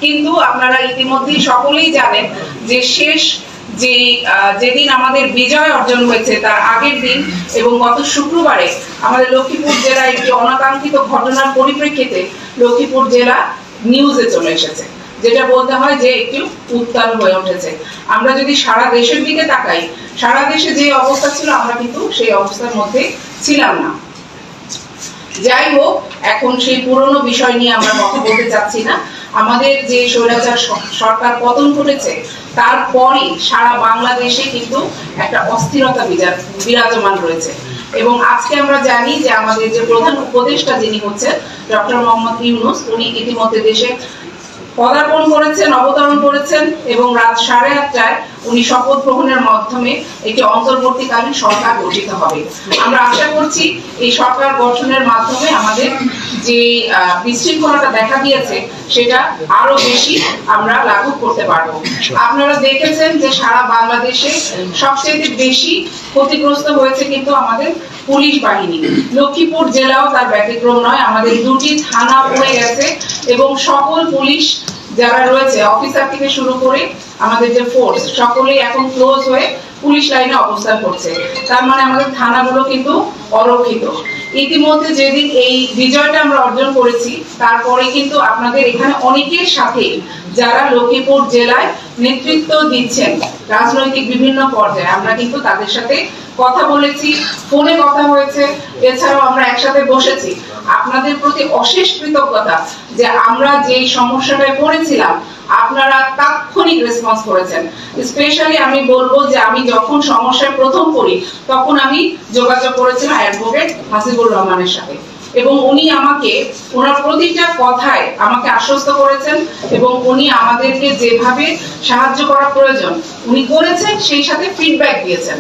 কিন্তু আপনারা ইতিমধ্যেই সকলেই জানেন যে শেষ যেদিন আমাদের বিজয় অর্জন হয়েছে তার আগের দিন এবং গত শুক্রবারে আমাদের লক্ষ্মীপুর জেলায় একটি অনাকাঙ্ক্ষিত ঘটনার পরিপ্রেক্ষিতে লক্ষ্মীপুর জেলা নিউজে চলে এসেছে, যেটা বলতে হয় যে একটু উত্তাল হয়ে উঠেছে। আমরা যদি সারা দেশের দিকে তাকাই, সারা দেশে যে অবস্থা ছিল আমরা কিন্তু সেই অবস্থার মধ্যে ছিলাম না। যাই হোক, এখন সেই পুরনো বিষয় নিয়ে আমরা কথা বলতে চাচ্ছি না। আমাদের যে স্বৈরাচার সরকার পতন ঘটেছে তারপরই সারা বাংলাদেশে কিন্তু একটা অস্থিরতা বিরাজমান রয়েছে এবং আজকে আমরা জানি যে আমাদের যে প্রধান উপদেষ্টা যিনি হচ্ছেন ডক্টর মোহাম্মদ ইউনূস, উনি ইতিমধ্যে দেশে পদার্পণ করেছেন, অবতরণ করেছেন এবং রাত 8:30টায় উনি শপথ গ্রহণের মাধ্যমে একটি অন্তর্বর্তীকালীন সরকার গঠিত হবে। আমরা আশা করছি এই সরকার গঠনের মাধ্যমে আমাদের যে বিশৃঙ্খলাটা দেখা দিয়েছে সেটা আরো বেশি আমরা লাঘব করতে পারবো। আপনারা দেখেছেন যে সারা বাংলাদেশে সবচেয়ে বেশি ক্ষতিগ্রস্ত হয়েছে কিন্তু আমাদের পুলিশ বাহিনী। লক্ষ্মীপুর জেলাও তার ব্যতিক্রম নয়। আমাদের 2টি থানা পড়ে গেছে এবং সকল পুলিশ যারা রয়েছে, অফিসার থেকে শুরু করে আমাদের যে ফোর্স, সকলেই এখন ক্লোজ হয়ে পুলিশ লাইনে অবস্থান করছে। তার মানে আমাদের থানাগুলো কিন্তু অরক্ষিত। ইতিমধ্যে যেদিন এই বিজয়টা আমরা অর্জন করেছি তারপরে কিন্তু আপনাদের এখানে অনেকের সাথে যারা লক্ষ্মীপুর জেলায় নেতৃত্ব দিচ্ছেন রাজনৈতিক বিভিন্ন পর্যায়ে, আমরা কিন্তু তাদের সাথে কথা বলেছি, ফোনে কথা হয়েছে, এছাড়াও আমরা একসাথে বসেছি। আপনাদের প্রতি অশেষ কৃতজ্ঞতা যে আমরা যে সমস্যাটায় পড়েছিলাম আপনারা তাৎক্ষণিক রেসপন্স করেছেন। স্পেশালি আমি বলবো যে আমি যখন সমস্যায় প্রথম পড়ি তখন আমি যোগাযোগ করেছিলাম অ্যাডভোকেট হাসিবুর রহমানের সাথে এবং উনি আমাকে ওনার প্রতিটা কথায় আমাকে আশ্বস্ত করেছেন এবং উনি আমাদেরকে যেভাবে সাহায্য করা প্রয়োজন উনি করেছেন, সেই সাথে ফিডব্যাক দিয়েছেন।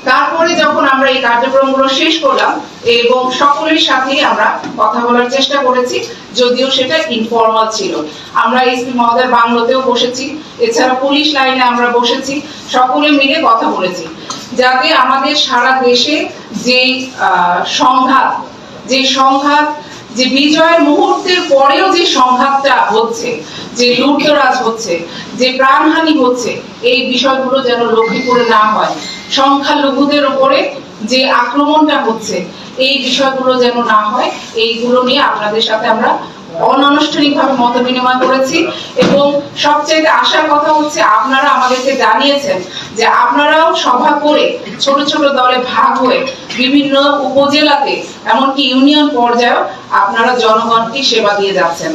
তারপরে যখন আমরা এই কার্যক্রমগুলো শেষ করলাম এবং সকলের সাথেই আমরা কথা বলার চেষ্টা করেছি, যদিও সেটা ইনফর্মাল ছিল। আমরা এসপি মহোদয়ের বাংলোতেও বসেছি, এছাড়া পুলিশ লাইনে আমরা বসেছি, সকলে মিলে কথা বলেছি যাতে আমাদের সারা দেশে যে সংঘাত যে বিজয়ের মুহূর্তের পরেও যে সংঘাতটা হচ্ছে, যে লুটতরাজ হচ্ছে, যে প্রাণহানি হচ্ছে, এই বিষয়গুলো যেন লক্ষ্মীপুরে না হয়। সংখ্যালঘুদের উপরে যে আক্রমণটা হচ্ছে এই বিষয়গুলো যেন না হয়, এইগুলো নিয়ে আপনাদের সাথে আমরা অনানুষ্ঠানিকভাবে মত বিনিময় করেছি এবং সবচেয়ে আশার কথা হচ্ছে আপনারা আমাদেরকে জানিয়েছেন যে আপনারাও সভা করে ছোট ছোট দলে ভাগ হয়ে বিভিন্ন উপজেলাতে এমনকি ইউনিয়ন পর্যায়েও আপনারা জনগণকে সেবা দিয়ে যাচ্ছেন।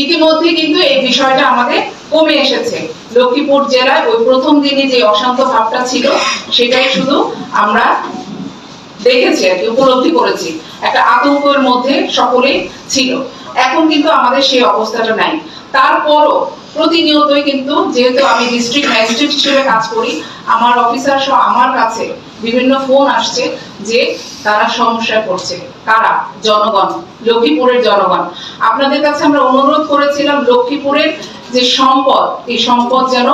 ইতিমধ্যে কিন্তু এই বিষয়টা আমাদের কমে এসেছে। লক্ষ্মীপুর জেলায় ওই প্রথম দিনে যে অশান্ত ভাবটা ছিল সেটাই শুধু আমরা দেখেছি আর কি, উপলব্ধি করেছি। একটা আতঙ্কের মধ্যে সকলে ছিল। এখন কিন্তু আমাদের সেই অবস্থাটা নাই। তারপরও প্রতিনিয়তই কিন্তু, যেহেতু আমি ডিস্ট্রিক্ট ম্যাজিস্ট্রেট হিসেবে কাজ করি, আমার অফিসার সহ আমার কাছে বিভিন্ন ফোন আসছে যে তারা সমস্যায় পড়ছে। কারা? জনগণ, লক্ষ্মীপুরের জনগণ। আপনাদের কাছে আমরা অনুরোধ করেছিলাম লক্ষ্মীপুরের যে সম্পদ, এই সম্পদ যেন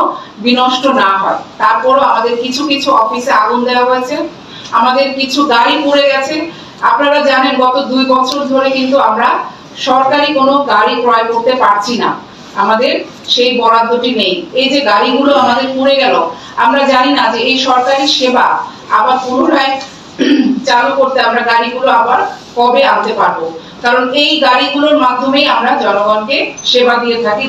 বিনষ্ট না হয়। তারপরও আমাদের কিছু কিছু অফিসে আগুন দেওয়া হয়েছে, আমাদের কিছু গাড়ি পুড়ে গেছে। আপনারা জানেন গত 2 বছর ধরে কিন্তু আমরা সরকারি কোনো গাড়ি ক্রয় করতে পারছি না, আমাদের সেই বরাদ্দটি নেই। এই যে গাড়িগুলো আমাদের পুড়ে গেল, আমরা জানি না যে এই সরকারি সেবা আবার পুনরায় চালু করতে আমরা গাড়িগুলো আবার কবে আনতে পারবো, কারণ এই গাড়িগুলোর মাধ্যমেই আমরা জনগণকে সেবা দিয়ে থাকি।